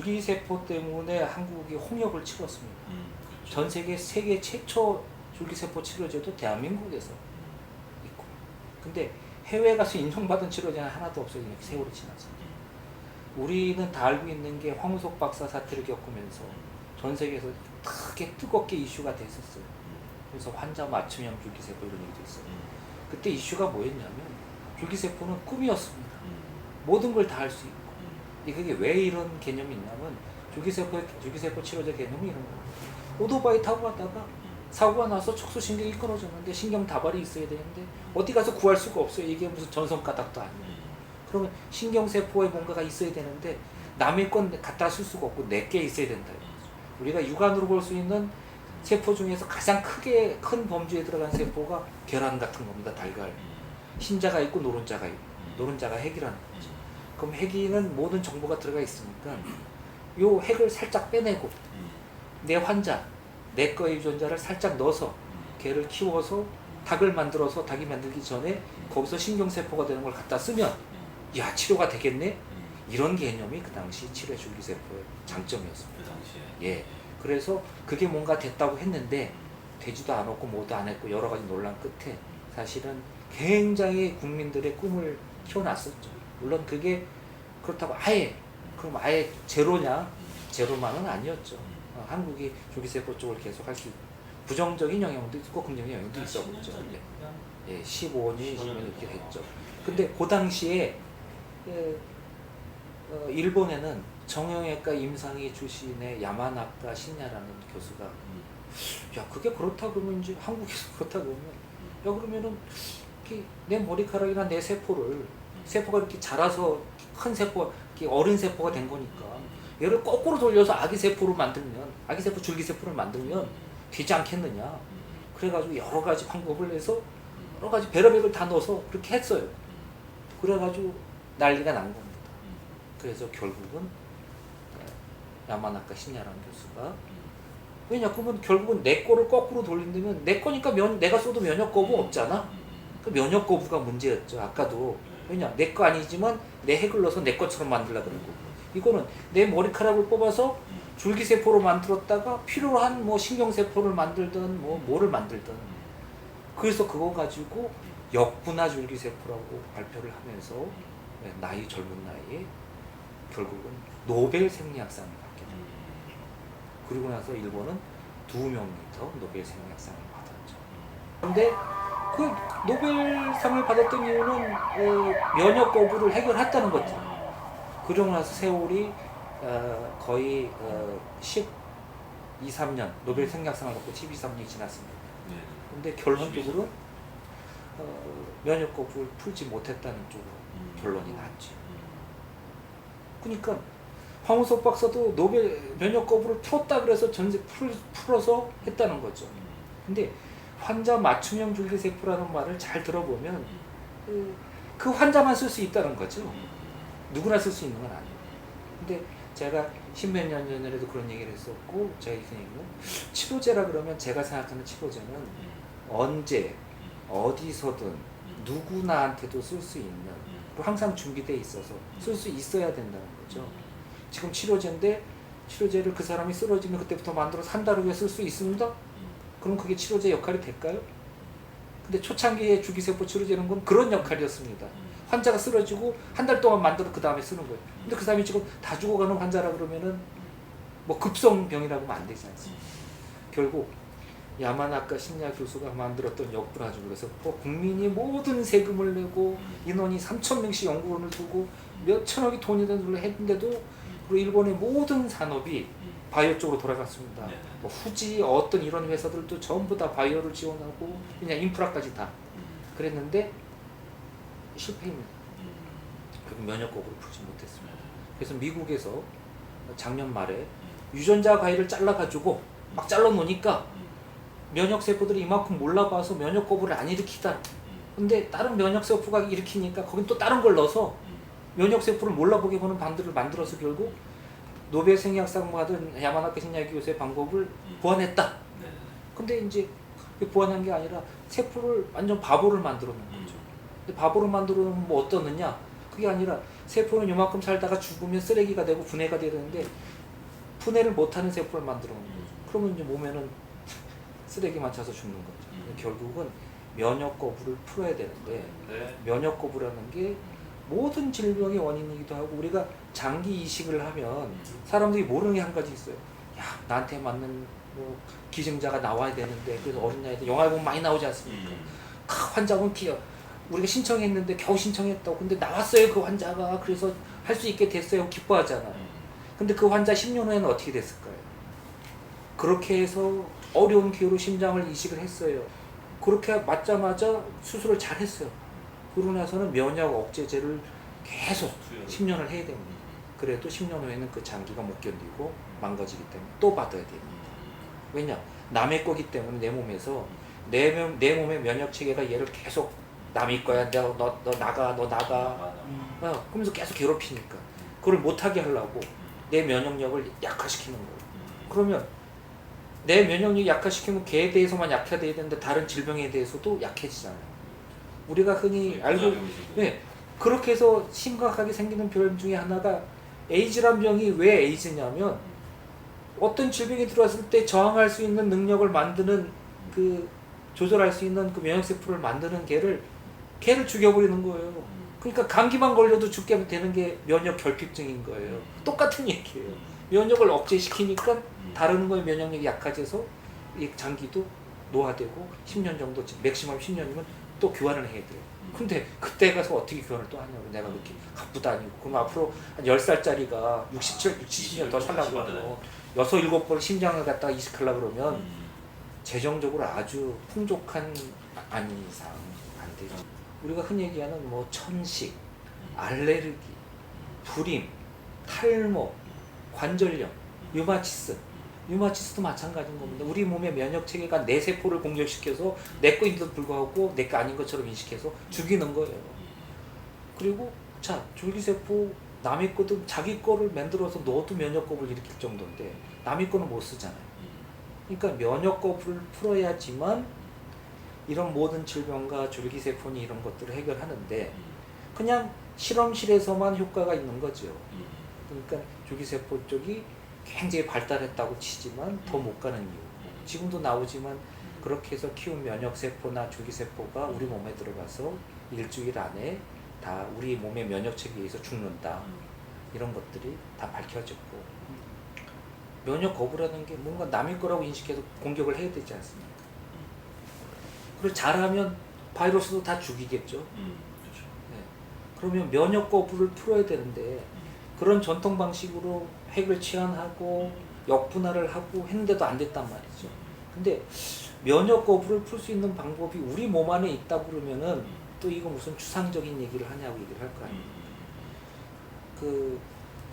줄기세포 때문에 한국이 홍역을 치렀습니다. 그렇죠. 전 세계 최초 줄기세포 치료제도 대한민국에서 있고, 근데 해외 가서 인정받은 치료제는 하나도 없어요. 이렇게 세월이 지나서. 우리는 다 알고 있는 게 황우석 박사 사태를 겪으면서 전 세계에서 크게 뜨겁게 이슈가 됐었어요. 그래서 환자 맞춤형 줄기세포 이런 얘기도 있어요. 그때 이슈가 뭐였냐면 줄기세포는 꿈이었습니다. 모든 걸 다 할 수 있고. 그게 왜 이런 개념이 있냐면 줄기세포 치료제 개념이 이런 거예요. 오토바이 타고 가다가 사고가 나서 척수신경이 끊어졌는데 신경 다발이 있어야 되는데 어디 가서 구할 수가 없어요. 이게 무슨 전선가닥도 아니에요. 그러면 신경세포에 뭔가가 있어야 되는데 남의 건 갖다 쓸 수가 없고 내게 있어야 된다. 우리가 육안으로 볼 수 있는 세포 중에서 가장 큰 범주에 들어간 세포가 계란 같은 겁니다. 달걀. 흰자가 있고 노른자가 있고, 노른자가 핵이라는 거죠. 그럼 핵이는 모든 정보가 들어가 있으니까 요 핵을 살짝 빼내고 내 환자, 내 거의 유전자를 살짝 넣어서 걔를 키워서 닭을 만들어서 닭이 만들기 전에 거기서 신경세포가 되는 걸 갖다 쓰면 야, 치료가 되겠네? 이런 개념이 그 당시 치료 줄기세포의 장점이었습니다. 그 당시에. 예. 그래서 그게 뭔가 됐다고 했는데 되지도 않았고 뭐도 안 했고 여러 가지 논란 끝에 사실은 굉장히 국민들의 꿈을 키워놨었죠. 물론 그게 그렇다고 그럼 아예 제로냐? 제로만은 아니었죠. 한국이 줄기세포 쪽을 계속 할 수 있고 부정적인 영향도 있고 긍정적인 영향도 있었죠. 예, 15년, 20년 이렇게 됐죠. 근데 그 당시에 일본에는 정형외과 임상의 출신의 야마나카 신야라는 교수가 야, 그게 그렇다 그러면 이제 한국에서 그렇다 그러면 야, 그러면은 이렇게 내 머리카락이나 내 세포가 이렇게 자라서 큰 세포, 이렇게 어린 세포가 된 거니까 얘를 거꾸로 돌려서 아기세포 줄기세포를 만들면 되지 않겠느냐. 그래가지고 여러 가지 방법을 해서 여러 가지 배러백을 다 넣어서 그렇게 했어요. 그래가지고 난리가 난 겁니다. 그래서 결국은 야마나카 신야라는 교수가 그러면 결국은 내 거를 거꾸로 돌린다면 내 거니까 내가 써도 면역 거부 없잖아. 그 면역 거부가 문제였죠. 아까도 내 거 아니지만 내 핵을 넣어서 내 것처럼 만들려고 그러고 이거는 내 머리카락을 뽑아서 줄기세포로 만들었다가 필요로 한 뭐 신경세포를 만들든 뭐를 만들든 그래서 그거 가지고 역분화 줄기세포라고 발표를 하면서 나이 젊은 나이에 결국은 노벨 생리학상을 받게 됩니다. 그리고 나서 일본은 2명이 더 노벨 생리학상을 받았죠. 근데 그 노벨상을 받았던 이유는 면역 거부를 해결했다는 거죠. 그러고 나서 세월이 거의 12, 13년 노벨 생리학상을 받고 12, 13년이 지났습니다. 근데 결론적으로 면역 거부를 풀지 못했다는 쪽으로 결론이 났죠. 그러니까 황우석 박사도 노벨 면역 거부를 풀었다 그래서 풀어서 했다는 거죠. 근데 환자 맞춤형 줄기세포라는 말을 잘 들어보면 그 환자만 쓸 수 있다는 거죠. 누구나 쓸 수 있는 건 아니에요. 근데 제가 십몇 년 전에도 그런 얘기를 했었고 제가 이 얘기는 치료제라 그러면 제가 생각하는 치료제는 언제 어디서든 누구나한테도 쓸 수 있는 그리고 항상 준비되어 있어서 쓸 수 있어야 된다는 거죠. 지금 치료제를 그 사람이 쓰러지면 그때부터 만들어서 한 달 후에 쓸 수 있습니다. 그럼 그게 치료제 역할이 될까요? 근데 초창기에 줄기세포 치료제는 건 그런 역할이었습니다. 환자가 쓰러지고 한 달 동안 만들어 그 다음에 쓰는 거예요. 근데 그 사람이 지금 다 죽어가는 환자라 그러면은 뭐 급성병이라고 하면 안 되지 않습니까? 결국 야마나카 신야 교수가 만들었던 역분화 줄기세포 국민이 모든 세금을 내고 인원이 3,000명씩 연구원을 두고 몇 천억이 돈이 든 했는데도 그리고 일본의 모든 산업이 바이오 쪽으로 돌아갔습니다. 뭐 후지 어떤 이런 회사들도 전부 다 바이오를 지원하고 그냥 인프라까지 다 그랬는데 실패입니다. 결국 면역 거부를 풀지 못했습니다. 그래서 미국에서 작년 말에 유전자 가위를 잘라가지고 막 잘라 놓으니까 면역 세포들이 이만큼 몰라봐서 면역 거부를 안 일으키다. 근데 다른 면역 세포가 일으키니까 거긴 또 다른 걸 넣어서 면역 세포를 몰라보게 보는 방들을 만들어서 결국 노벨 생리학상 받은 야마나카 신야 교수의 방법을 보완했다. 근데 이제 보완한 게 아니라 세포를 완전 바보를 만들어 놓은 거죠. 근데 바보를 만들어 놓으면 뭐 어떠느냐? 그게 아니라 세포는 요만큼 살다가 죽으면 쓰레기가 되고 분해가 돼야 되는데 분해를 못하는 세포를 만들어 놓는 거죠. 그러면 이제 몸에는 쓰레기만 차서 죽는 거죠. 결국은 면역 거부를 풀어야 되는데 네. 면역 거부라는 게 모든 질병의 원인이기도 하고 우리가 장기 이식을 하면 사람들이 모르는 게 한 가지 있어요. 야, 나한테 맞는 뭐 기증자가 나와야 되는데 그래서 어린 나이에 영화에 보면 많이 나오지 않습니까? 환자분 우리가 신청했는데 겨우 신청했다고 근데 나왔어요 그 환자가 그래서 할 수 있게 됐어요 기뻐하잖아요. 근데 그 환자 10년 후에는 어떻게 됐을까요? 그렇게 해서 어려운 기회로 심장을 이식을 했어요. 그렇게 맞자마자 수술을 잘 했어요. 그러고 나서는 면역 억제제를 계속 10년을 해야 됩니다. 그래도 10년 후에는 그 장기가 못 견디고 망가지기 때문에 또 받아야 됩니다. 왜냐? 남의 거기 때문에 내 몸에서 내 몸의 면역 체계가 얘를 계속 남의 거야. 너 나가. 그러면서 계속 괴롭히니까 그걸 못하게 하려고 내 면역력을 약화시키는 거예요. 그러면 내 면역력이 약화시키면 걔에 대해서만 약화돼야 되는데 다른 질병에 대해서도 약해지잖아요. 우리가 흔히 알고 그렇게 해서 심각하게 생기는 병 중에 하나가 에이즈란 병이 왜 에이즈냐면 어떤 질병이 들어왔을 때 저항할 수 있는 능력을 만드는 그 조절할 수 있는 그 면역세포를 만드는 걔를 죽여버리는 거예요. 그러니까 감기만 걸려도 죽게 되는 게 면역 결핍증인 거예요. 똑같은 얘기예요. 면역을 억제시키니까 다른 거에 면역력이 약해져서 이 장기도 노화되고 10년 정도 맥시멈 10년이면 또 교환을 해야 돼요. 근데 그때 가서 어떻게 교환을 또 하냐고 내가 그렇게 갑부도 아니고 그럼 앞으로 한 10살짜리가 70년 더 살라고 그러고 6, 7번 심장을 갖다가 이식하려고 그러면 재정적으로 아주 풍족한 아닌 이상 안 되죠. 우리가 흔히 얘기하는 뭐 천식, 알레르기, 불임, 탈모, 관절염, 류마티스도 마찬가지인 겁니다. 우리 몸의 면역 체계가 내 세포를 공격시켜서 내 거인데도 불구하고 내 거 아닌 것처럼 인식해서 죽이는 거예요. 그리고 자, 줄기세포 남의 거든 자기 거를 만들어서 넣어도 면역 거부를 일으킬 정도인데 남의 거는 못 쓰잖아요. 그러니까 면역 거부를 풀어야지만 이런 모든 질병과 줄기세포니 이런 것들을 해결하는데 그냥 실험실에서만 효과가 있는 거죠. 그러니까 줄기세포 쪽이 굉장히 발달했다고 치지만 더 못 가는 이유. 지금도 나오지만 그렇게 해서 키운 면역세포나 줄기세포가 우리 몸에 들어가서 일주일 안에 다 우리 몸의 면역체계에 의해서 죽는다. 이런 것들이 다 밝혀졌고 면역 거부라는 게 뭔가 남의 거라고 인식해서 공격을 해야 되지 않습니까? 그리고 잘하면 바이러스도 다 죽이겠죠. 네. 그러면 면역 거부를 풀어야 되는데 그런 전통 방식으로 핵을 치환하고 역분할을 하고 했는데도 안 됐단 말이죠. 근데 면역 거부를 풀 수 있는 방법이 우리 몸 안에 있다고 그러면은 또 이거 무슨 추상적인 얘기를 하냐고 얘기를 할 거 아니에요. 그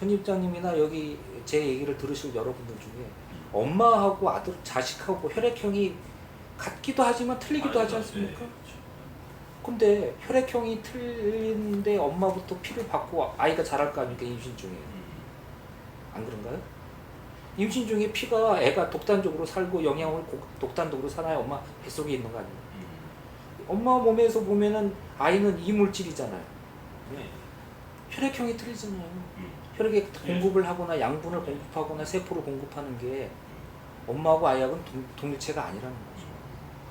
편집장님이나 여기 제 얘기를 들으실 여러분들 중에 엄마하고 아들, 자식하고 혈액형이 같기도 하지만 틀리기도 하지 않습니까? 근데 혈액형이 틀린데 엄마부터 피를 받고 아이가 자랄 거 아닙니까? 임신 중에. 안 그런가요? 임신 중에 피가 애가 독단적으로 살고 영양을 독단적으로 사나요? 엄마 뱃속에 있는 거 아닙니까? 엄마 몸에서 보면은 아이는 이물질이잖아요. 혈액형이 틀리잖아요. 혈액에 공급을 하거나 양분을 공급하거나 세포를 공급하는 게 엄마하고 아이하고는 동일체가 아니라는 거죠.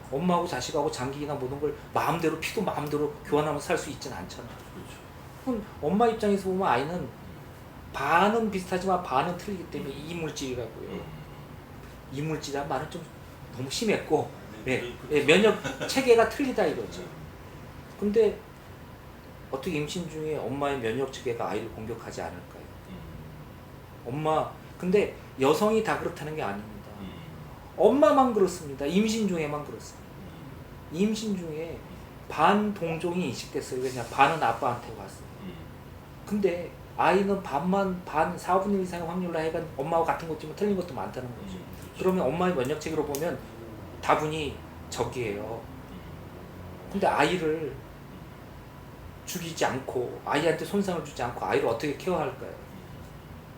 엄마하고 자식하고 장기나 모든 걸 마음대로 피도 마음대로 교환하면서 살 수 있지는 않잖아요. 그럼 엄마 입장에서 보면 아이는 반은 비슷하지만 반은 틀리기 때문에 이물질이라고요. 이물질이란 말은 좀 너무 심했고 면역 체계가 틀리다 이거죠. 근데 어떻게 임신 중에 엄마의 면역 체계가 아이를 공격하지 않을까요? 근데 여성이 다 그렇다는 게 아닙니다. 엄마만 그렇습니다. 임신 중에만 그렇습니다. 임신 중에 반 동종이 인식됐어요. 그냥 반은 아빠한테 왔어요. 근데 아이는 반 4분의 1 이상의 확률로 하여간 엄마와 같은 것지만 틀린 것도 많다는 거죠. 그러면 엄마의 면역 체계로 보면 다분히 적이에요. 근데 아이를 죽이지 않고 아이한테 손상을 주지 않고 아이를 어떻게 케어할까요?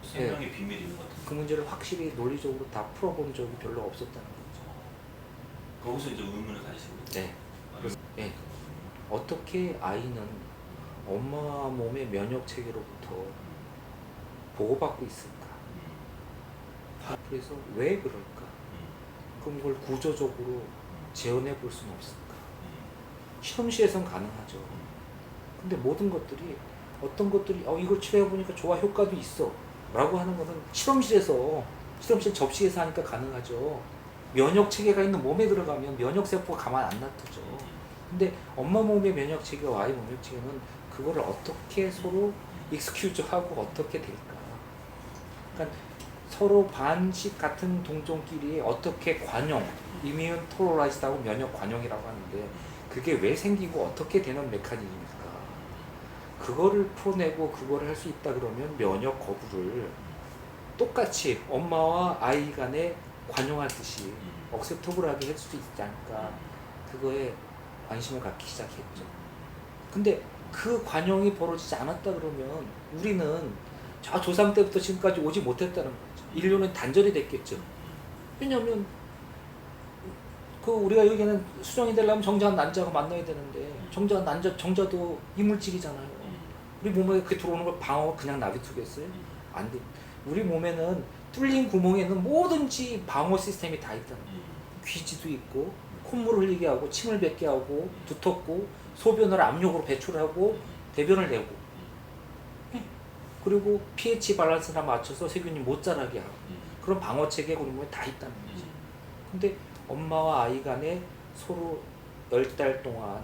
생명의 비밀이 있는 것 같아요. 그 문제를 확실히 논리적으로 다 풀어본 적이 별로 없었다는 거죠. 거기서 이제 의문을 가지시고. 네. 어떻게 아이는 엄마 몸의 면역 체계로부터 보호받고 있을까? 그래서 왜 그럴까? 그럼 그걸 구조적으로 재현해 볼 수는 없을까? 실험실에선 가능하죠. 근데 모든 것들이 어떤 것들이 이걸 치료해 보니까 좋아, 효과도 있어 라고 하는 거는 실험실 접시에서 하니까 가능하죠. 면역 체계가 있는 몸에 들어가면 면역 세포가 가만 안 놔두죠. 근데 엄마 몸의 면역 체계와 아이 몸의 체계는 그거를 어떻게 서로 익스큐즈하고 어떻게 될까? 그러니까 서로 반씩 같은 동종끼리 어떻게 관용, 이뮨 토러라이즈하고 면역 관용이라고 하는데 그게 왜 생기고 어떻게 되는 메커니즘일까? 그거를 풀어내고 그거를 할 수 있다 그러면 면역 거부를 똑같이 엄마와 아이 간에 관용하듯이 억셉터블하게 할 수도 있지 않을까? 그거에 관심을 갖기 시작했죠. 근데 그 관용이 벌어지지 않았다 그러면 우리는 저 조상 때부터 지금까지 오지 못했다는 거죠. 인류는 단절이 됐겠죠. 왜냐하면 그 우리가 여기는 수정이 되려면 정자와 난자가 만나야 되는데 정자와 난자, 정자도 이물질이잖아요. 우리 몸에 그렇게 들어오는 걸 방어가 그냥 놔두겠어요? 안 돼. 우리 몸에는 뚫린 구멍에는 뭐든지 방어 시스템이 다 있다는 거예요. 귀지도 있고 콧물을 흘리게 하고 침을 뱉게 하고 두텁고 소변을 압력으로 배출하고 대변을 내고 그리고 pH 밸런스나 맞춰서 세균이 못 자라게 하고 그런 방어 체계가 우리 몸에 다 있다는 거죠. 근데 엄마와 아이 간에 서로 10달 동안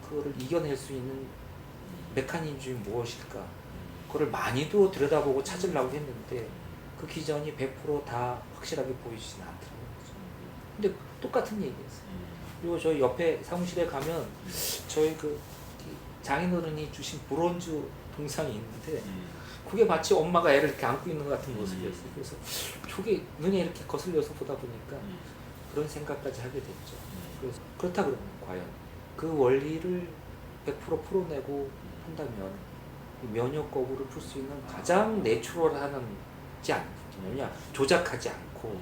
그거를 이겨낼 수 있는 메커니즘이 무엇일까? 그걸 많이도 들여다보고 찾으려고 했는데 그 기전이 100% 확실하게 보이지는 않더라고요. 근데 똑같은 얘기였어요. 그리고 저희 옆에 사무실에 가면 저희 그 장인어른이 주신 브론즈 동상이 있는데 그게 마치 엄마가 애를 이렇게 안고 있는 것 같은 모습이었어요. 그래서 저게 눈에 이렇게 거슬려서 보다 보니까 그런 생각까지 하게 됐죠. 그래서 그렇다 그러면 과연 그 원리를 100% 풀어내고 한다면 면역 거부를 풀 수 있는 가장 내추럴하지 않느냐, 조작하지 않고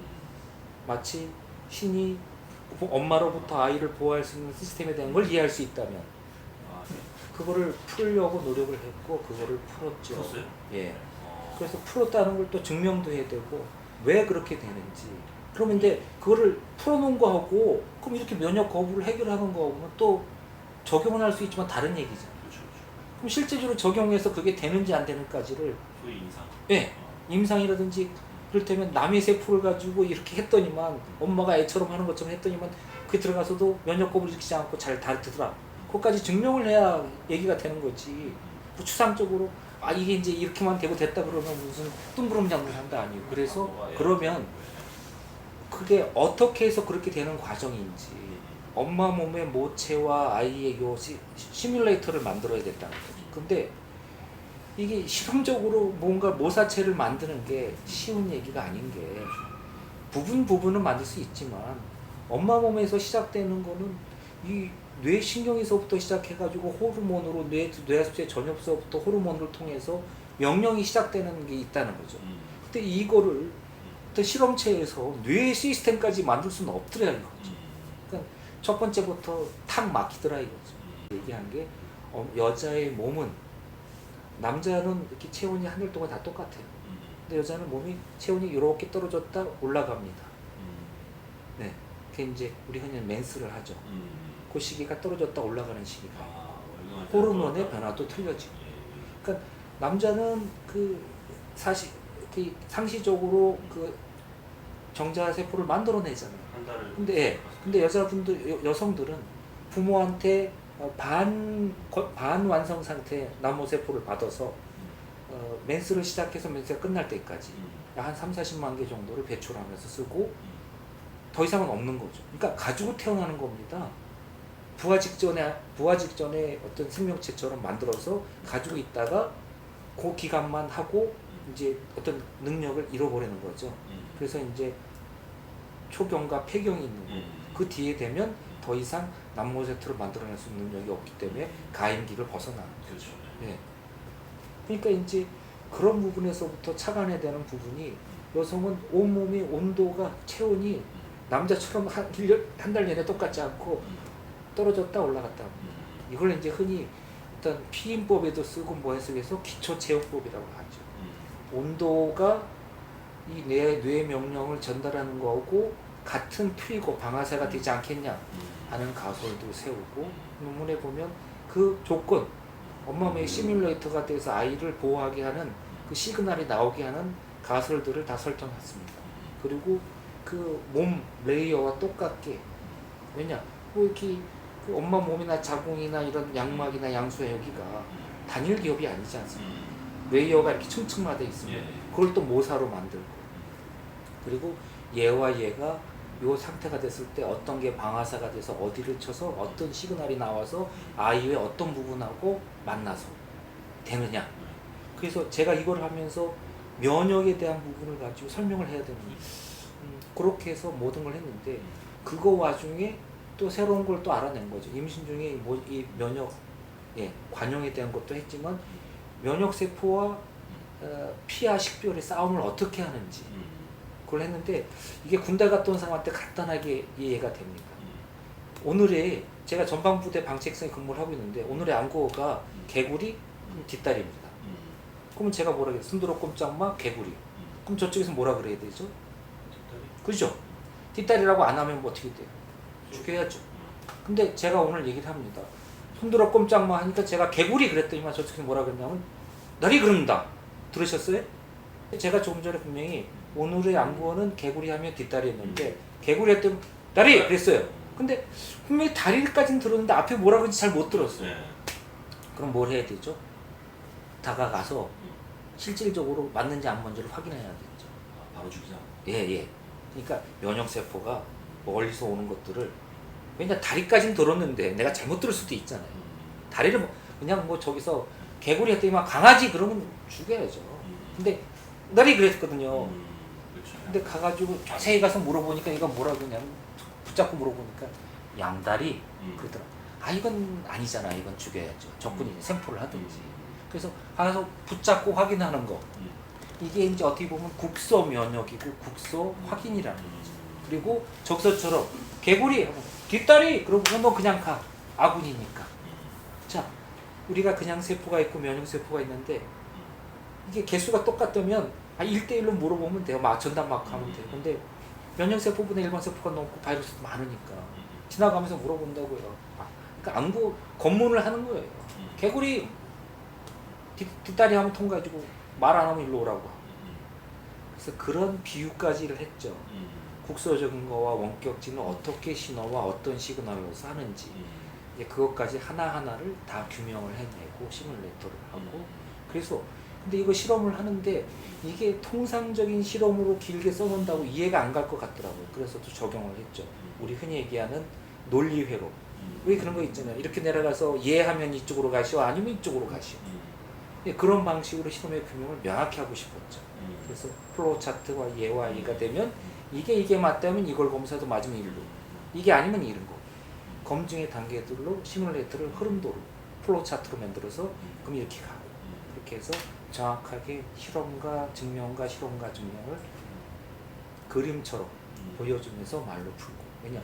마치 신이 엄마로부터 아이를 보호할 수 있는 시스템에 대한 걸 이해할 수 있다면 그거를 풀려고 노력을 했고 그거를 풀었죠. 풀었어요? 예. 그래서 풀었다는 걸 또 증명도 해야 되고 왜 그렇게 되는지. 그러면 이제 그거를 풀어놓은 거하고 그럼 이렇게 면역 거부를 해결하는 거하고는 또 적용은 할 수 있지만 다른 얘기잖아요. 그렇죠. 그럼 실제적으로 적용해서 그게 되는지 안 되는지까지를 소위 임상. 예, 임상이라든지 그렇다면 남의 세포를 가지고 이렇게 했더니만 엄마가 애처럼 하는 것처럼 했더니만 그게 들어가서도 면역 거부를 일으키지 않고 잘 다르더라. 그것까지 증명을 해야 얘기가 되는 거지. 뭐 추상적으로 이게 이제 이렇게만 되고 됐다 그러면 무슨 뜬구름 잡는 한다 아니고. 그래서 그러면 그게 어떻게 해서 그렇게 되는 과정인지 엄마 몸의 모체와 아이의 요 시뮬레이터를 만들어야 된다는 거죠. 근데 이게 실험적으로 뭔가 모사체를 만드는 게 쉬운 얘기가 아닌 게 부분은 만들 수 있지만 엄마 몸에서 시작되는 거는 이 뇌신경에서부터 시작해가지고 호르몬으로 뇌하수체 전엽서부터 호르몬을 통해서 명령이 시작되는 게 있다는 거죠. 근데 이거를 어떤 실험체에서 뇌 시스템까지 만들 수는 없더라 이거죠. 그러니까 첫 번째부터 탁 막히더라 이거죠. 얘기한 게 여자의 몸은 남자는 이렇게 체온이 한 달 동안 다 똑같아요. 근데 여자는 몸이 체온이 이렇게 떨어졌다 올라갑니다. 네, 그게 이제 우리 흔히 맨스를 하죠. 그 시기가 떨어졌다 올라가는 시기가 호르몬의 변화도 틀려지고. 그러니까 남자는 그 상시적으로 그 정자 세포를 만들어내잖아요. 한 달을. 근데 여성들은 부모한테 반완성 상태 남모 세포를 받아서 맨스를 시작해서 맨스가 끝날 때까지 한 30-40만 개 정도를 배출하면서 쓰고 더 이상은 없는 거죠. 그러니까 가지고 태어나는 겁니다. 부화 직전에 어떤 생명체처럼 만들어서 가지고 있다가 그 기간만 하고 이제 어떤 능력을 잃어버리는 거죠. 그래서 이제 초경과 폐경이 있는 거고 그 뒤에 되면 더 이상 남모세트를 만들어낼 수 있는 능력이 없기 때문에 가임기를 벗어나는 거죠. 그렇죠. 예. 그러니까 이제 그런 부분에서부터 착안해야 되는 부분이 여성은 온몸의 온도가 체온이 남자처럼 한 달 내내 똑같지 않고 떨어졌다 올라갔다. 이걸 이제 흔히 일단 피임법에도 쓰고 뭐 해석해서 기초체온법이라고 하죠. 온도가 이 뇌 명령을 전달하는 거고 같은 풀이고 방아쇠가 되지 않겠냐 하는 가설도 세우고, 논문에 보면 그 조건, 엄마의 시뮬레이터가 돼서 아이를 보호하게 하는 그 시그널이 나오게 하는 가설들을 다 설정했습니다. 그리고 그 몸 레이어와 똑같게, 왜냐 뭐 이렇게 그 엄마 몸이나 자궁이나 이런 양막이나 양수의 여기가 단일 기업이 아니지 않습니까? 레이어가 이렇게 층층마다 있습니다. 그걸 또 모사로 만들고, 그리고 얘와 얘가 요 상태가 됐을 때 어떤 게 방아쇠가 돼서 어디를 쳐서 어떤 시그널이 나와서 아이의 어떤 부분하고 만나서 되느냐. 그래서 제가 이걸 하면서 면역에 대한 부분을 가지고 설명을 해야 되는데, 그렇게 해서 모든 걸 했는데, 그거 와중에 또 새로운 걸 또 알아낸 거죠. 임신 중에 뭐 이 면역, 관용에 대한 것도 했지만 면역 세포와 피와 식별의 싸움을 어떻게 하는지 그걸 했는데, 이게 군대 갔다 온 사람한테 간단하게 이해가 됩니다. 오늘의 제가 전방부대 방책성에 근무를 하고 있는데, 오늘의 안고가 개구리, 뒷다리입니다. 그러면 제가 뭐라 그래요? 순두러 꼼짝마 개구리. 그럼 저쪽에서 뭐라 그래야 되죠? 그죠? 뒷다리라고 안 하면 뭐 어떻게 돼요? 죽여야죠. 근데 제가 오늘 얘기를 합니다. 손들어 꼼짝마 하니까 제가 개구리 그랬더니만 저쪽에서 뭐라 그랬냐면 나리 그런다. 들으셨어요? 제가 조금 전에 분명히 오늘의 안구어는 개구리 하면 뒷다리 했는데, 개구리 했더니 다리 그랬어요. 근데 분명히 다리까지는 들었는데 앞에 뭐라 그런지 잘 못 들었어요. 그럼 뭘 해야 되죠? 다가가서 실질적으로 맞는지 안 맞는지를 확인해야겠죠. 바로 죽이자. 예. 그러니까 면역세포가 멀리서 오는 것들을, 왜냐 다리까지는 들었는데 내가 잘못 들을 수도 있잖아요. 다리를 그냥 뭐 저기서 개구리 했더니 막 강아지 그러면 죽여야죠. 근데 나리 그랬거든요. 그렇죠. 근데 가가지고 자세히 가서 물어보니까 이거 뭐라 그러냐면, 붙잡고 물어보니까 양다리 그러더라. 아 이건 아니잖아. 이건 죽여야죠. 적군이 생포를 하든지. 그래서 가서 붙잡고 확인하는 거. 이게 이제 어떻게 보면 국소 면역이고 국소 확인이라는 거죠. 그리고 적서처럼 개구리 뒷다리 그러면 너 그냥 가. 아군이니까. 자, 우리가 그냥 세포가 있고 면역 세포가 있는데, 이게 개수가 똑같다면 1대1로 물어보면 돼요. 전담 막 하면 돼요. 근데 면역 세포보다 일반 세포가 높고 바이러스도 많으니까 지나가면서 물어본다고요. 그러니까 안구 검문을 하는 거예요. 개구리 뒷다리 하면 통과해주고 말 안 하면 일로 오라고. 그래서 그런 비유까지를 했죠. 국소적인 거와 원격지는 어떻게 신호와 어떤 시그널로서 하는지, 이제 그것까지 하나하나를 다 규명을 해내고 시뮬레이터를 하고. 그래서 근데 이거 실험을 하는데 이게 통상적인 실험으로 길게 써놓는다고 이해가 안 갈 것 같더라고요. 그래서 또 적용을 했죠. 우리 흔히 얘기하는 논리회로. 왜 그런 거 있잖아요. 이렇게 내려가서 하면 이쪽으로 가시오, 아니면 이쪽으로 가시오. 그런 방식으로 실험의 규명을 명확히 하고 싶었죠. 그래서 플로우 차트와 예와 이가 되면 이게 맞다면 이걸 검사도 맞으면 일로, 이게 아니면 이런 거. 검증의 단계들로 시뮬레이터를 흐름도로 플로우 차트로 만들어서 그럼 이렇게 가고, 그렇게 해서 정확하게 실험과 증명과 실험과 증명을 그림처럼 보여주면서 말로 풀고. 왜냐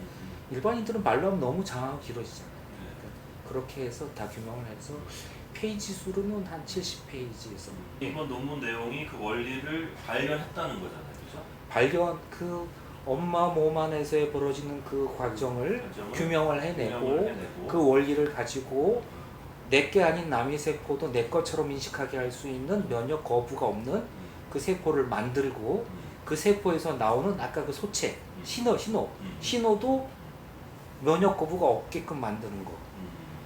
일반인들은 말로 하면 너무 장하고 길어지잖아요. 그러니까 그렇게 해서 다 규명을 해서 페이지 수로는 한 70페이지에서 이번 논문 내용이 그 원리를 발견했다는 거잖아요, 그죠? 그 엄마 몸 안에서 벌어지는 그 과정을 규명을 해내고 그 원리를 가지고 내게 아닌 남의 세포도 내 것처럼 인식하게 할 수 있는 면역 거부가 없는 그 세포를 만들고, 그 세포에서 나오는 아까 그 소체 신호도 면역 거부가 없게끔 만드는 거.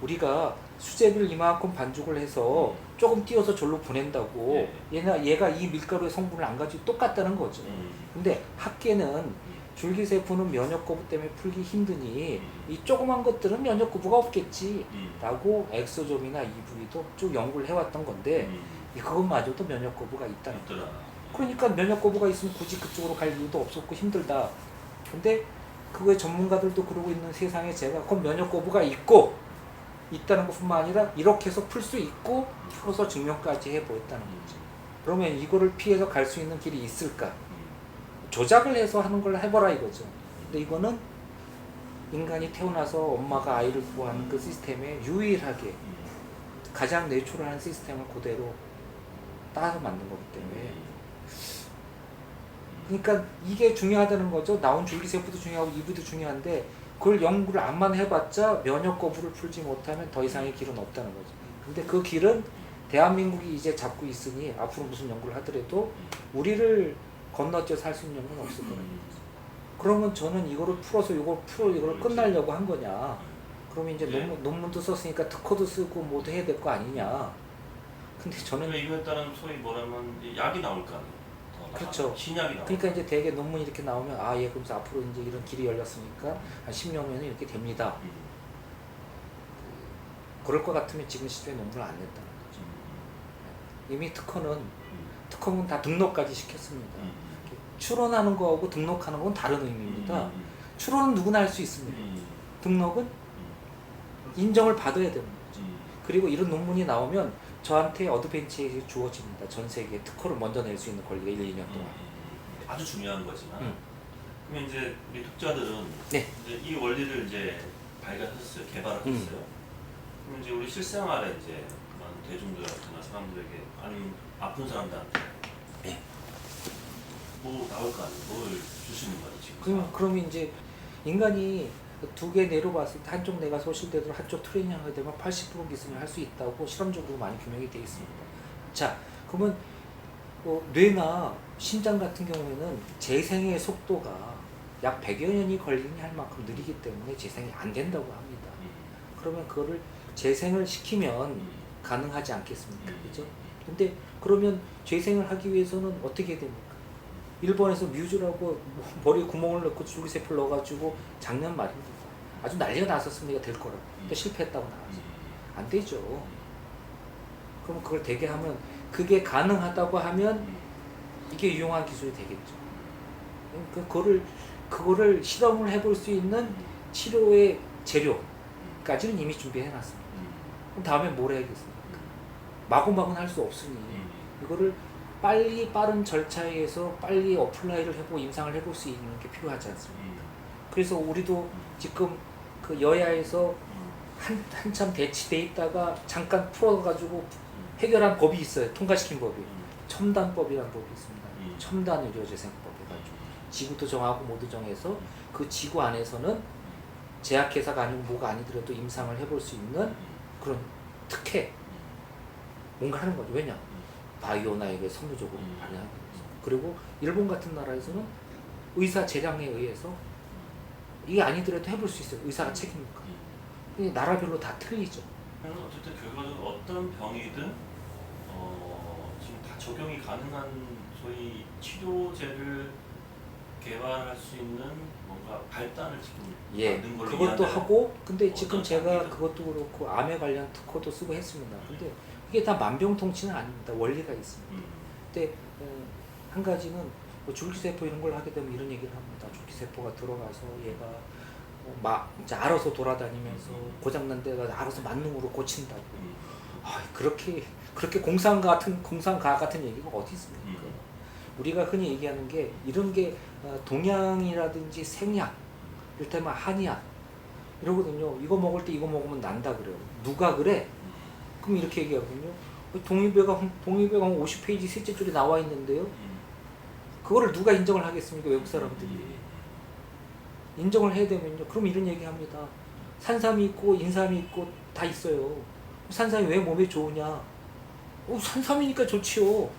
우리가 수제비를 이만큼 반죽을 해서 조금 띄워서 절로 보낸다고 얘가 이 밀가루의 성분을 안 가지고 똑같다는 거죠. 근데 학계는 줄기세포는 면역 거부 때문에 풀기 힘드니 이 조그만 것들은 면역 거부가 없겠지 라고 엑소점이나 EV도 쭉 연구를 해왔던 건데, 그것마저도 면역 거부가 있다는 거죠. 그러니까 면역 거부가 있으면 굳이 그쪽으로 갈 이유도 없었고 힘들다. 근데 그거의 전문가들도 그러고 있는 세상에 제가 그럼 면역 거부가 있다는 것뿐만 아니라 이렇게 해서 풀 수 있고 풀어서 증명까지 해보였다는 거죠. 그러면 이거를 피해서 갈 수 있는 길이 있을까? 조작을 해서 하는 걸 해보라 이거죠. 근데 이거는 인간이 태어나서 엄마가 아이를 구하는 그 시스템에 유일하게 가장 내추럴한 시스템을 그대로 따서 만든 거기 때문에 그러니까 이게 중요하다는 거죠. 나온 줄기세포도 중요하고 이부도 중요한데 그걸 연구를 암만 해봤자 면역 거부를 풀지 못하면 더 이상의 길은 없다는 거죠. 근데 그 길은 대한민국이 이제 잡고 있으니 앞으로 무슨 연구를 하더라도 우리를 건너뛰어서 할 수 있는 연구는 없을 거라는 거죠. 그러면 저는 이거를 풀어서 이걸 끝나려고 한 거냐. 그러면 이제 논문도 썼으니까 특허도 쓰고 뭐도 해야 될 거 아니냐. 근데 저는 이거에 따른 소위 뭐라면 약이 나올 거 아니에요. 그렇죠. 신약이 나올 그러니까 이제 대개 논문이 이렇게 나오면 그래서 앞으로 이제 이런 길이 열렸으니까 한 10년 후에는 이렇게 됩니다. 그럴 것 같으면 지금 시점에 논문을 안 냈다는 거죠. 이미 특허는 다 등록까지 시켰습니다. 추론하는 거하고 등록하는 건 다른 의미입니다. 추론은 누구나 할 수 있습니다. 등록은 인정을 받아야 되는 거죠. 그리고 이런 논문이 나오면 저한테 어드벤처에 주어집니다. 전 세계에 특허를 먼저 낼 수 있는 권리가 1, 2년 동안. 아주 중요한 거지만 그러면 이제 우리 독자들은 네. 이제 이 원리를 이제 발견하셨어요, 개발하셨어요. 그럼 이제 우리 실생활에 이제 많은 대중들한테나 사람들에게 아니면 아픈 사람들한테 네. 뭐 나올 거 아니에요? 뭘 줄 수 있는 거지 지금? 그러면 이제 인간이 두 개 뇌로 봤을 때 한쪽 뇌가 소실되도록 한쪽 트레이닝 하게 되면 80% 기술을 할 수 있다고 실험적으로 많이 규명이 되어 있습니다. 자, 그러면 뇌나 심장 같은 경우에는 재생의 속도가 약 100여 년이 걸리니 할 만큼 느리기 때문에 재생이 안 된다고 합니다. 그러면 그거를 재생을 시키면 가능하지 않겠습니까? 그죠? 근데 그러면 재생을 하기 위해서는 어떻게 됩니까? 일본에서 뮤즈라고 머리에 구멍을 넣고 줄기세포를 넣어가지고 작년 말입니다. 아주 난리가 났었습니다. 될 거라고. 또 실패했다고 나와서. 안 되죠. 그럼 그걸 되게 하면 그게 가능하다고 하면 이게 유용한 기술이 되겠죠. 그러니까 그거를 실험을 해볼 수 있는 치료의 재료까지는 이미 준비해 놨습니다. 그럼 다음에 뭘 해야겠습니까? 마구마구는 할 수 없으니 이거를 빠른 절차에 의해서 빨리 어플라이를 해보고 임상을 해볼 수 있는 게 필요하지 않습니까? 그래서 우리도 지금 그 여야에서 한참 대치돼 있다가 잠깐 풀어가지고 해결한 법이 있어요. 통과시킨 법이. 첨단법이라는 법이 있습니다. 첨단 의료재생법 해가지고 지구도 정하고 모두 정해서 그 지구 안에서는 제약회사가 아니고 뭐가 아니더라도 임상을 해볼 수 있는 그런 특혜 뭔가 하는 거죠. 왜냐? 바이오나에게 선무적으로 발행하는 거죠. 그리고 일본 같은 나라에서는 의사 재량에 의해서 이게 아니더라도 해볼 수 있어요. 의사가 책임니까. 나라별로 다 틀리죠. 어쨌든 결과적으로 어떤 병이든 지금 다 적용이 가능한 소위 치료제를 개발할 수 있는 뭔가 발단을 지금 만든 걸로 그것도 하고 근데 지금 제가 단계든? 그것도 그렇고 암에 관련 특허도 쓰고 했습니다. 근데 이게 다 만병통치는 아닙니다. 원리가 있습니다. 근데 한 가지는 뭐 줄기세포 이런 걸 하게 되면 이런 얘기를 합니다. 줄기세포가 들어가서 얘가 이제 알아서 돌아다니면서 고장난 데가 알아서 만능으로 고친다고. 그렇게 공상과 같은 얘기가 어디 있습니까? 우리가 흔히 얘기하는 게 이런 게 동양이라든지 생약, 이를테면 한의학 이러거든요. 이거 먹을 때 이거 먹으면 난다 그래요. 누가 그래? 그럼 이렇게 얘기하거든요. 동의배가 50페이지 셋째 줄에 나와 있는데요. 그거를 누가 인정을 하겠습니까? 외국 사람들이. 인정을 해야 되면요. 그럼 이런 얘기합니다. 산삼이 있고 인삼이 있고 다 있어요. 산삼이 왜 몸에 좋으냐? 산삼이니까 좋지요.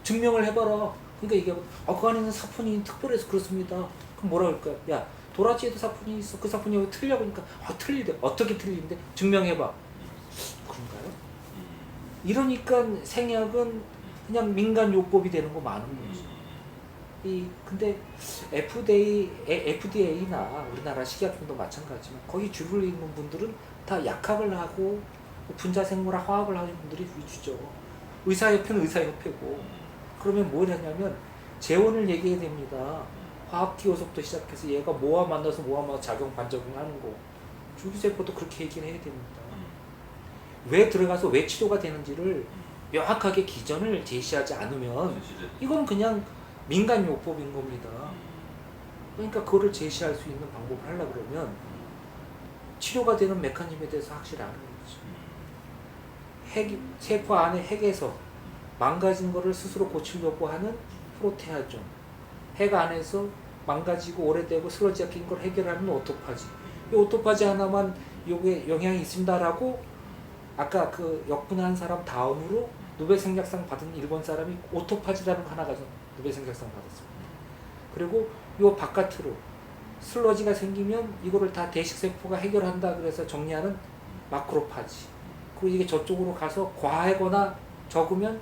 증명을 해봐라. 그러니까 이게 그 안에는 사포닌이 특별해서 그렇습니다. 그럼 뭐라 그럴까요? 야, 도라지에도 사포닌이 있어. 그 사포닌이 왜 틀리냐고 하니까 틀리대. 어떻게 틀리는데? 증명해봐. 그런가요? 이러니까 생약은 그냥 민간 요법이 되는 거 많은 거지. 근데 FDA나 우리나라 식약청도 마찬가지지만 거기 줄을 잇는 분들은 다 약학을 하고 분자생물학 화학을 하는 분들이 위주죠. 의사협회는 의사협회고. 그러면 뭘 하냐면 재원을 얘기해야 됩니다. 화학기호석도 시작해서 얘가 뭐와 만나서 작용 반작용하는 거. 줄기세포도 그렇게 얘기를 해야 됩니다. 왜 들어가서 왜 치료가 되는지를 명확하게 기전을 제시하지 않으면 이건 그냥 민간 요법인 겁니다. 그러니까 그거를 제시할 수 있는 방법을 하려고 그러면 치료가 되는 메커니즘에 대해서 확실히 아는 거죠. 세포 안에 핵에서 망가진 거를 스스로 고치려고 하는 프로테아존, 핵 안에서 망가지고 오래되고 쓰러져 낀 걸 해결하는 오토파지. 이 오토파지 하나만 요게 영향이 있습니다라고 아까 그 역분한 사람 다음으로 노벨 생략상 받은 일본 사람이 오토파지라는 거 하나 가지고 노벨 생략상 받았습니다. 그리고 요 바깥으로 슬러지가 생기면 이거를 다 대식세포가 해결한다 그래서 정리하는 마크로파지. 그리고 이게 저쪽으로 가서 과하거나 적으면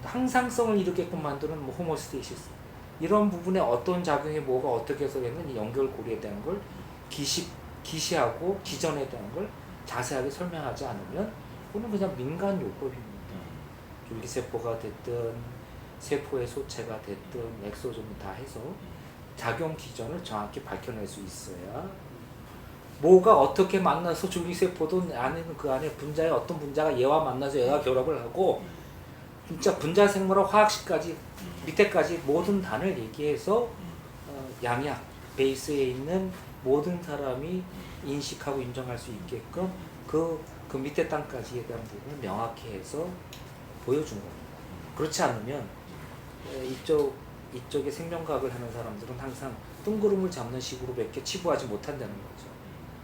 항상성을 일으게끔 만드는 뭐 호모스테이시스. 이런 부분에 어떤 작용이 뭐가 어떻게 해서 되는 연결고리에 대한 걸 기시하고 기전에 대한 걸 자세하게 설명하지 않으면 그건 그냥 민간 요법입니다. 줄기세포가 됐든 세포의 소체가 됐든 엑소좀이 다 해서 작용 기전을 정확히 밝혀낼 수 있어야 뭐가 어떻게 만나서 줄기세포도 안에는 그 안에 분자의 어떤 분자가 얘와 만나서 얘가 결합을 하고 진짜 분자 생물학 화학식까지 밑에까지 모든 단을 얘기해서 양약 베이스에 있는 모든 사람이 인식하고 인정할 수 있게끔 그 밑에 땅까지에 대한 부분을 명확히 해서 보여준 겁니다. 그렇지 않으면 이쪽에 생명과학을 하는 사람들은 항상 뜬구름을 잡는 식으로 몇 개 치부하지 못한다는 거죠.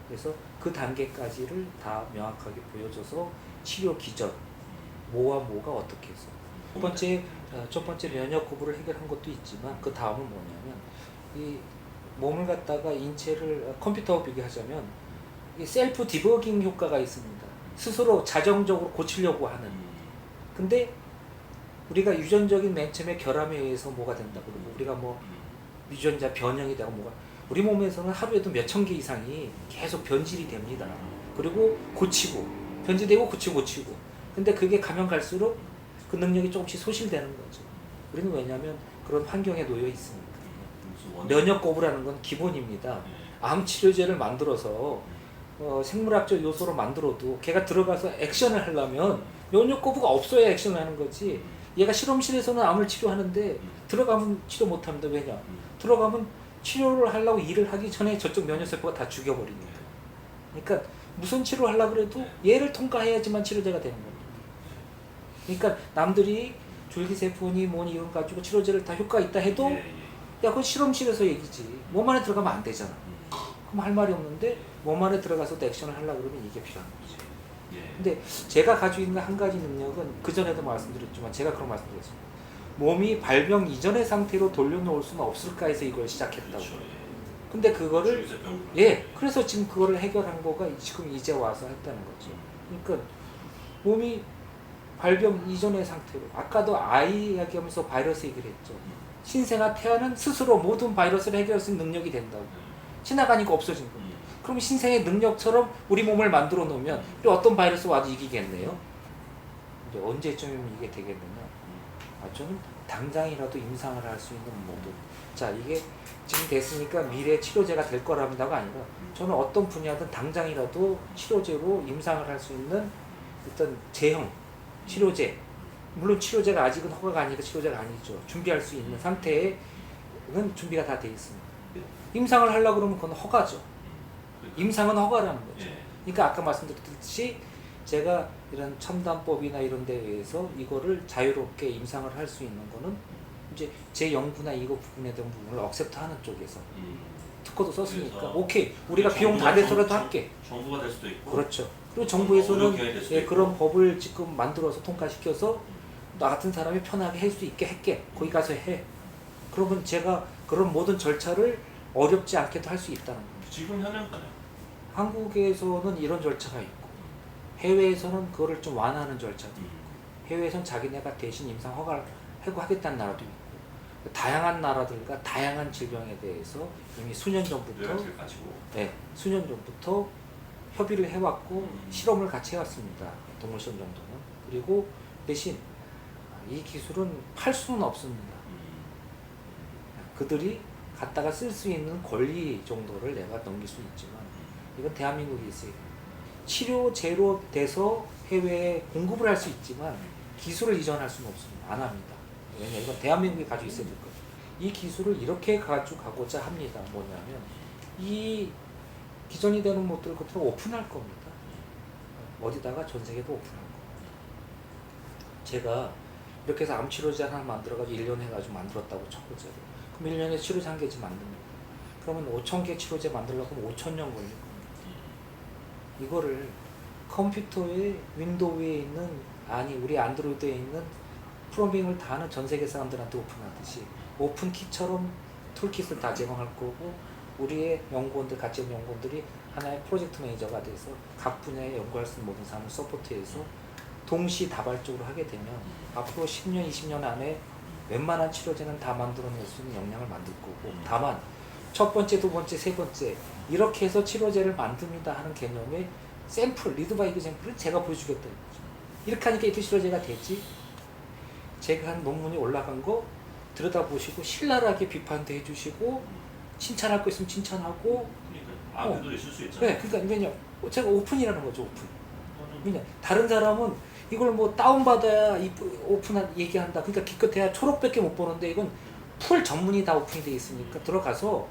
그래서 그 단계까지를 다 명확하게 보여줘서 치료 기전, 뭐와 뭐가 어떻게 해서 첫 번째 면역 거부를 해결한 것도 있지만 그 다음은 뭐냐면 이 몸을 갖다가 인체를 컴퓨터와 비교하자면 이 셀프 디버깅 효과가 있습니다. 스스로 자정적으로 고치려고 하는. 근데 우리가 유전적인 맨 처음에 결함에 의해서 뭐가 된다고 그러고 우리가 뭐 유전자 변형이 되고 뭐가 우리 몸에서는 하루에도 몇천 개 이상이 계속 변질이 됩니다. 그리고 고치고 변질되고 고치고 근데 그게 가면 갈수록 그 능력이 조금씩 소실되는 거죠. 우리는 왜냐하면 그런 환경에 놓여 있으니까. 면역 거부라는 건 기본입니다. 암 치료제를 만들어서 생물학적 요소로 만들어도 걔가 들어가서 액션을 하려면 면역 거부가 없어야 액션을 하는 거지. 얘가 실험실에서는 암을 치료하는데 들어가면 치료 못합니다. 왜냐? 들어가면 치료를 하려고 일을 하기 전에 저쪽 면역세포가 다 죽여버립니다. 그러니까 무슨 치료를 하려고 해도 얘를 통과해야지만 치료제가 되는 겁니다. 그러니까 남들이 줄기세포니 뭐니 이런 가지고 치료제를 다 효과 있다 해도 야 그건 실험실에서 얘기지. 몸 안에 들어가면 안 되잖아. 그럼 할 말이 없는데 몸 안에 들어가서도 액션을 하려고 그러면 이게 필요한 거지. 근데 제가 가지고 있는 한 가지 능력은 그전에도 말씀드렸지만 제가 그런 말씀드렸습니다. 몸이 발병 이전의 상태로 돌려놓을 수는 없을까 해서 이걸 시작했다고. 그렇죠. 근데 그거를 그래서 지금 그거를 해결한 거가 지금 이제 와서 했다는 거죠. 그러니까 몸이 발병 이전의 상태로 아까도 아이 이야기하면서 바이러스 얘기를 했죠. 신생아 태아는 스스로 모든 바이러스를 해결할 수 있는 능력이 된다고. 지나가니까 없어진 거예요. 그럼 신생의 능력처럼 우리 몸을 만들어 놓으면 어떤 바이러스 와도 이기겠네요. 이제 언제쯤이면 이게 되겠느냐? 저는 당장이라도 임상을 할 수 있는 모든. 자, 이게 지금 됐으니까 미래 치료제가 될 거랍니다가 아니라 저는 어떤 분야든 당장이라도 치료제로 임상을 할 수 있는 어떤 제형 치료제. 물론 치료제가 아직은 허가가 아니니까 치료제가 아니죠. 준비할 수 있는 상태에는 준비가 다 돼 있습니다. 임상을 하려고 그러면 그건 허가죠. 임상은 허가라는 거죠. 그러니까 아까 말씀드렸듯이 제가 이런 첨단법이나 이런 데에 의해서 이거를 자유롭게 임상을 할 수 있는 거는 이제 제 연구나 이거 부분에 대한 부분을 억셉트하는 쪽에서 특허도 썼으니까 오케이 우리가 비용 다 내서라도 할게. 정부가 될 수도 있고. 그렇죠. 그리고 정부에서는 그런 법을 지금 만들어서 통과시켜서 나 같은 사람이 편하게 할 수 있게 할게. 거기 가서 해. 그러면 제가 그런 모든 절차를 어렵지 않게도 할 수 있다는 거죠. 지금 현행까지. 한국에서는 이런 절차가 있고 해외에서는 그거를 좀 완화하는 절차도 있고 해외에서는 자기네가 대신 임상 허가를 하겠다는 나라도 있고 다양한 나라들과 다양한 질병에 대해서 이미 수년 전부터 수년 전부터 협의를 해왔고 실험을 같이 해왔습니다. 동물 실험 정도는. 그리고 대신 이 기술은 팔 수는 없습니다. 그들이 갖다가 쓸 수 있는 권리 정도를 내가 넘길 수 있지만 이건 대한민국이 있어요. 치료제로 돼서 해외에 공급을 할 수 있지만 기술을 이전할 수는 없습니다. 안 합니다. 왜냐하면 이건 대한민국이 가지고 있어야 될 거예요. 이 기술을 이렇게 가지고 가고자 합니다. 뭐냐면 이 기존이 되는 것들을 오픈할 겁니다. 어디다가 전 세계도 오픈한 거. 제가 이렇게 해서 암 치료제 하나 만들어가지고 1년 해가지고 만들었다고 쳐보자고. 그럼 1년에 치료제 한 개씩 만듭니다. 그러면 5,000개 치료제 만들려고 하면 5,000년 걸릴 겁니다. 이거를 컴퓨터에 윈도우에 있는 우리 안드로이드에 있는 프로그래밍을 다 하는 전 세계 사람들한테 오픈하듯이 오픈키처럼 툴킷을 다 제공할 거고 우리의 연구원들 같이 있는 연구원들이 하나의 프로젝트 매니저가 돼서 각 분야에 연구할 수 있는 모든 사람을 서포트해서 동시다발적으로 하게 되면 앞으로 10년, 20년 안에 웬만한 치료제는 다 만들어낼 수 있는 역량을 만들 거고 다만 첫 번째, 두 번째, 세 번째 이렇게 해서 치료제를 만듭니다 하는 개념의 샘플, 리드 바이 샘플을 제가 보여주겠다 이거죠. 이렇게 하니까 이렇게 치료제가 되지. 제가 한 논문이 올라간 거 들여다보시고 신랄하게 비판도 해주시고 칭찬할 거 있으면 칭찬하고 그러니까 아무도 있을 수 있잖아요. 네, 그러니까 왜냐 제가 오픈이라는 거죠. 오픈. 왜냐 다른 사람은 이걸 뭐 다운받아야 오픈한 얘기한다. 그러니까 기껏해야 초록밖에 못 보는데 이건 풀 전문이 다 오픈이 돼 있으니까 들어가서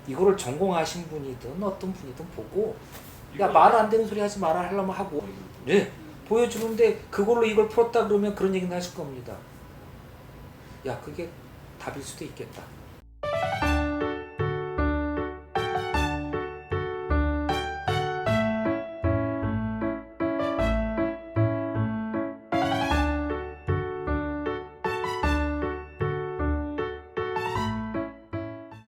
이거를 전공하신 분이든 어떤 분이든 보고 야 말 안 되는 소리 하지 마라 하려면 하고 네 보여주는데 그걸로 이걸 풀었다 그러면 그런 얘기는 하실 겁니다. 야 그게 답일 수도 있겠다.